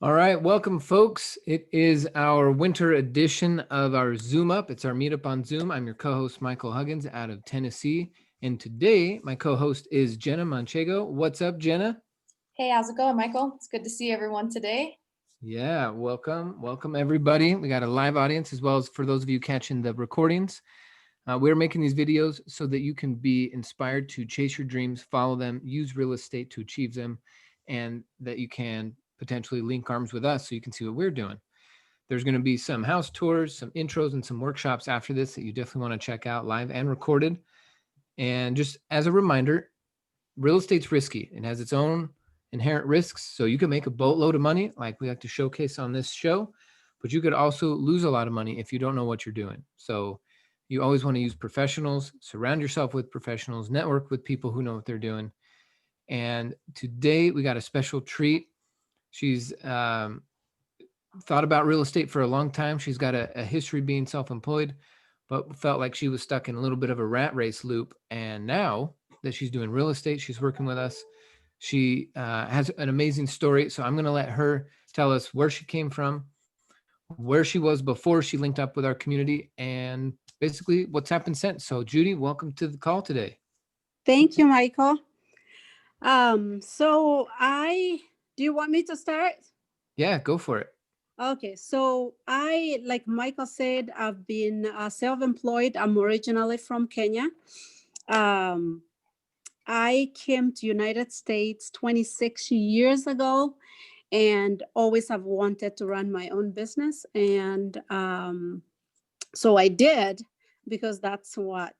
All right, welcome folks. It is our winter edition of our Zoom Up. It's our meetup on Zoom. I'm your co-host Michael Huggins out of Tennessee. And today my co-host is Jenna Manchego. What's up, Jenna? Hey, how's it going, Michael? It's good to see everyone today. Yeah, welcome everybody. We got a live audience as well as for those of you catching the recordings. We're making these videos so that you can be inspired to chase your dreams, follow them, use real estate to achieve them, and that you can potentially link arms with us so you can see what we're doing. There's going to be some house tours, some intros, and some workshops after this that you definitely want to check out live and recorded. And just as a reminder, real estate's risky. It has its own inherent risks. So you can make a boatload of money, like we like to showcase on this show, but you could also lose a lot of money if you don't know what you're doing. So you always want to use professionals, surround yourself with professionals, network with people who know what they're doing. And today we got a special treat. She's thought about real estate for a long time. She's got a history being self-employed, but felt like she was stuck in a little bit of a rat race loop. And now that she's doing real estate, she's working with us. She has an amazing story. So I'm going to let her tell us where she came from, where she was before she linked up with our community, and basically what's happened since. So Judy, welcome to the call today. Thank you, Michael. Do you want me to start? Yeah, go for it. Okay, so like Michael said, I've been self-employed. I'm originally from Kenya. I came to United States 26 years ago and always have wanted to run my own business. And so I did, because that's what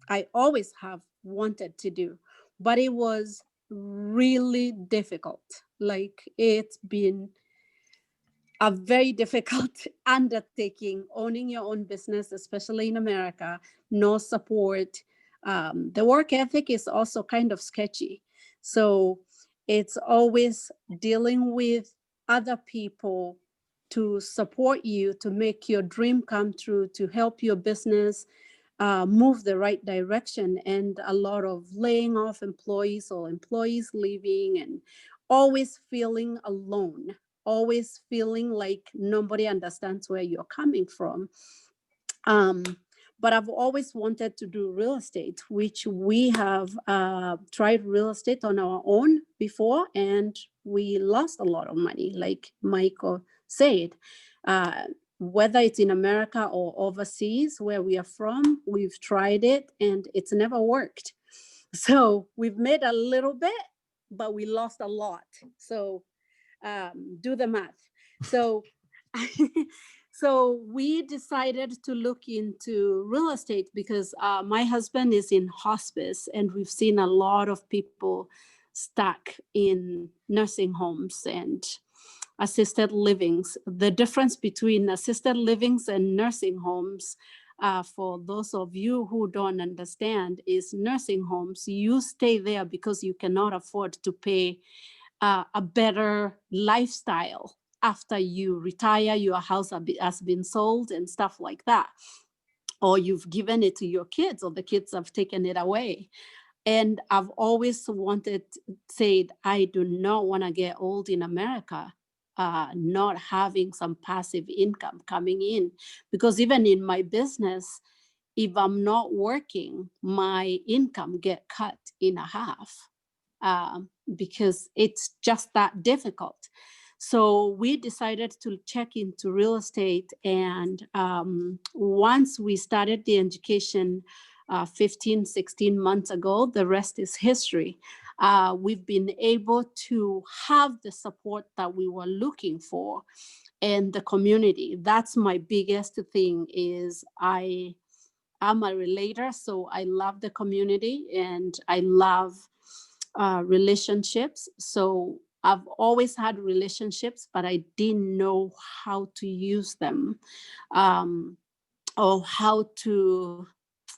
I always have wanted to do. But it was really difficult. Like, it's been a very difficult undertaking, owning your own business, especially in America. No support. The work ethic is also kind of sketchy. So it's always dealing with other people to support you, to make your dream come true, to help your business move the right direction, and a lot of laying off employees or employees leaving, and always feeling alone, always feeling like nobody understands where you're coming from. But I've always wanted to do real estate, which we have tried real estate on our own before, and we lost a lot of money, like Michael said. Whether it's in America or overseas where we are from, we've tried it and it's never worked. So we've made a little bit, but we lost a lot. So do the math. So so we decided to look into real estate because my husband is in hospice, and we've seen a lot of people stuck in nursing homes and assisted livings. The difference between assisted livings and nursing homes, for those of you who don't understand, is nursing homes, you stay there because you cannot afford to pay a better lifestyle after you retire. Your house has been sold and stuff like that, or you've given it to your kids, or the kids have taken it away. And I've always said, I do not want to get old in America not having some passive income coming in, because even in my business, if I'm not working, my income get cut in half, because it's just that difficult. So we decided to check into real estate. And once we started the education 15, 16 months ago, the rest is history. We've been able to have the support that we were looking for, and the community. That's my biggest thing. Is I'm a relator, so I love the community and I love relationships. So I've always had relationships, but I didn't know how to use them, or how to,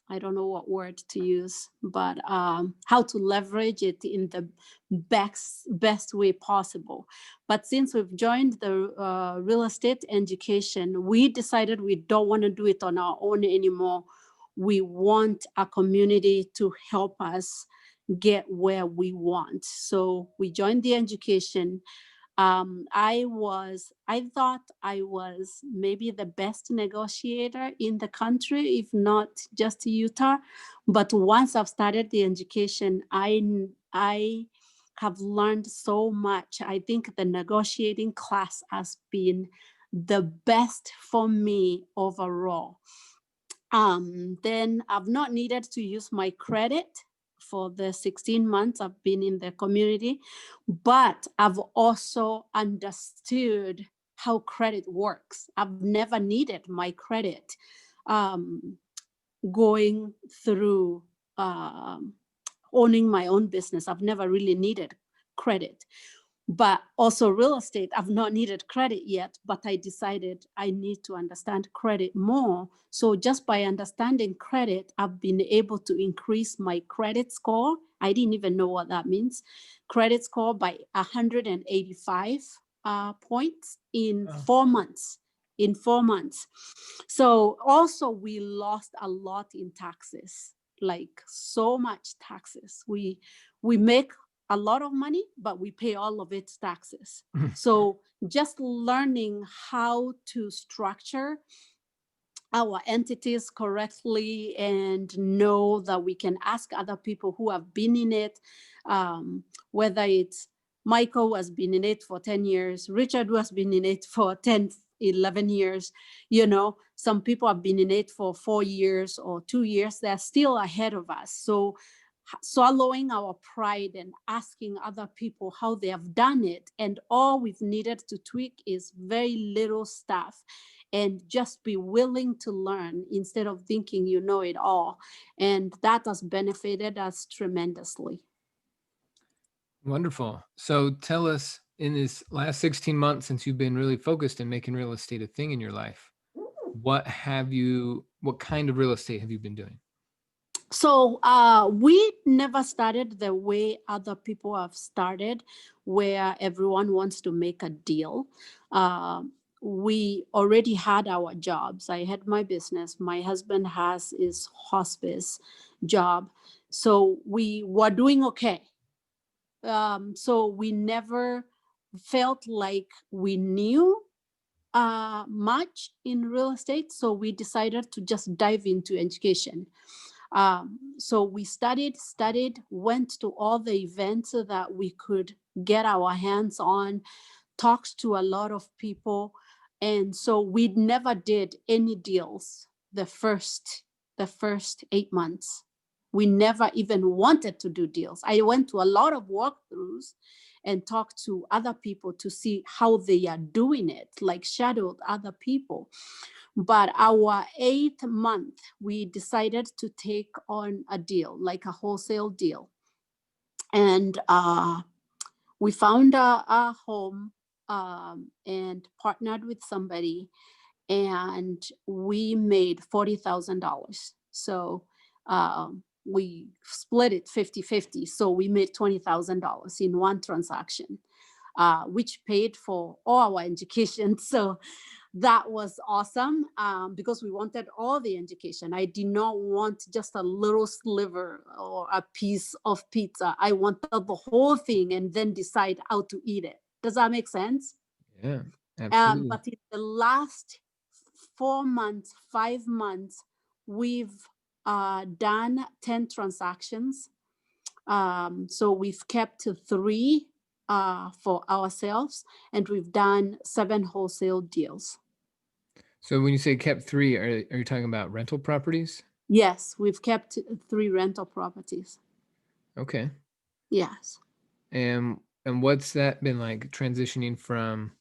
I don't know what word to use, but how to leverage it in the best way possible. But since we've joined the real estate education, we decided we don't want to do it on our own anymore. We want a community to help us get where we want. So we joined the education. I thought I was maybe the best negotiator in the country, if not just Utah. But once I've started the education, I have learned so much. I think the negotiating class has been the best for me overall. Then I've not needed to use my credit for the 16 months I've been in the community, but I've also understood how credit works. I've never needed my credit going through owning my own business. I've never really needed credit. But also real estate, I've not needed credit yet, but I decided I need to understand credit more. So just by understanding credit, I've been able to increase my credit score. I didn't even know what that means. Credit score by 185 points in 4 months. In 4 months. So also we lost a lot in taxes, like so much taxes. We make a lot of money, but we pay all of its taxes. So just learning how to structure our entities correctly and know that we can ask other people who have been in it, whether it's Michael who has been in it for 10 years, Richard who has been in it for 10, 11 years, some people have been in it for 4 years or 2 years, they're still ahead of us. So swallowing our pride and asking other people how they have done it. And all we've needed to tweak is very little stuff and just be willing to learn instead of thinking you know it all. And that has benefited us tremendously. Wonderful. So tell us, in this last 16 months, since you've been really focused in making real estate a thing in your life, what kind of real estate have you been doing? So we never started the way other people have started, where everyone wants to make a deal. We already had our jobs. I had my business. My husband has his hospice job. So we were doing okay. So we never felt like we knew much in real estate. So we decided to just dive into education. So we studied, went to all the events that we could get our hands on, talked to a lot of people. And so we never did any deals the first 8 months. We never even wanted to do deals. I went to a lot of walkthroughs and talked to other people to see how they are doing it, like shadowed other people. But our 8th month, we decided to take on a deal, like a wholesale deal. And we found a home and partnered with somebody, and we made $40,000. So we split it 50-50. So we made $20,000 in one transaction, which paid for all our education. So that was awesome because we wanted all the education. I did not want just a little sliver or a piece of pizza. I wanted the whole thing and then decide how to eat it. Does that make sense? Yeah, absolutely. But in the last 4 months, 5 months, we've done 10 transactions. So we've kept 3 for ourselves, and we've done 7 wholesale deals. So when you say kept 3, are you talking about rental properties? Yes, we've kept 3 rental properties. Okay. Yes. And what's that been like, transitioning from,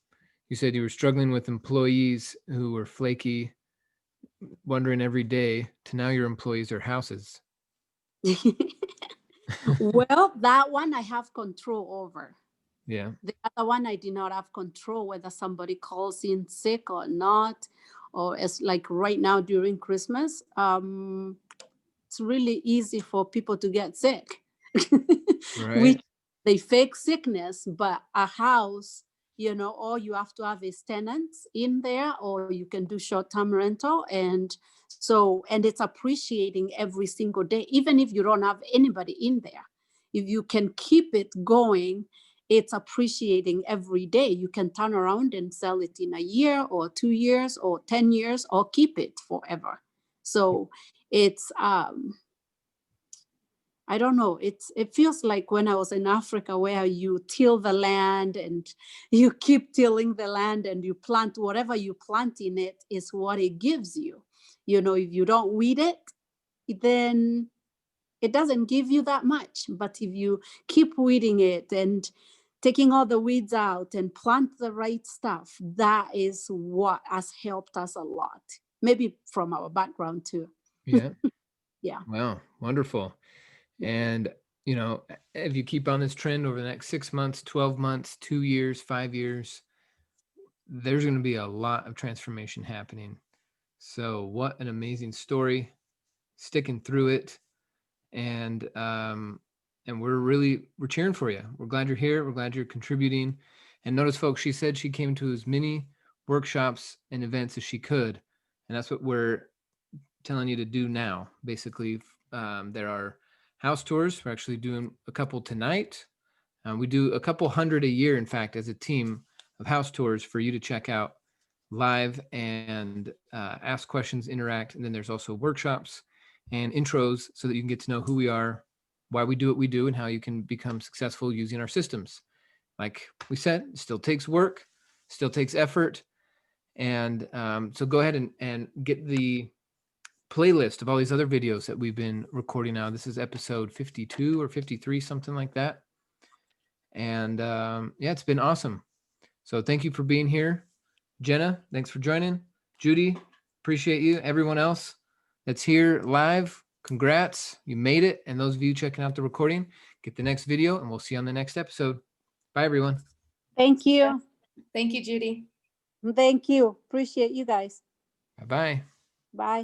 you said you were struggling with employees who were flaky, wondering every day, to now your employees are houses? Well, that one I have control over. Yeah. The other one I did not have control, whether somebody calls in sick or not, or it's like right now during Christmas, it's really easy for people to get sick. Right. They fake sickness, but a house, all you have to have is tenants in there, or you can do short-term rental. And it's appreciating every single day, even if you don't have anybody in there. If you can keep it going it's appreciating every day. You can turn around and sell it in a year or 2 years or 10 years or keep it forever. So it's, I don't know, it feels like when I was in Africa, where you till the land and you keep tilling the land and you plant whatever you plant in it is what it gives you. You know, if you don't weed it, then it doesn't give you that much. But if you keep weeding it and taking all the weeds out and plant the right stuff, that is what has helped us a lot. Maybe from our background too. Yeah. Yeah. Wow. Wonderful. And, you know, if you keep on this trend over the next 6 months, 12 months, 2 years, 5 years, there's going to be a lot of transformation happening. So what an amazing story, sticking through it. And we're cheering for you. We're glad you're here. We're glad you're contributing. And notice, folks, she said she came to as many workshops and events as she could. And that's what we're telling you to do now. Basically, there are house tours. We're actually doing a couple tonight. We do a couple hundred a year, in fact, as a team of house tours for you to check out live and ask questions, interact. And then there's also workshops and intros so that you can get to know who we are, why we do what we do, and how you can become successful using our systems. Like we said, it still takes work, still takes effort. And so go ahead and get the playlist of all these other videos that we've been recording now. This is episode 52 or 53, something like that. And yeah, it's been awesome. So thank you for being here. Jenna, thanks for joining. Judy, appreciate you. Everyone else that's here live, congrats. You made it. And those of you checking out the recording, get the next video and we'll see you on the next episode. Bye, everyone. Thank you. Thank you, Judy. Thank you. Appreciate you guys. Bye-bye. Bye.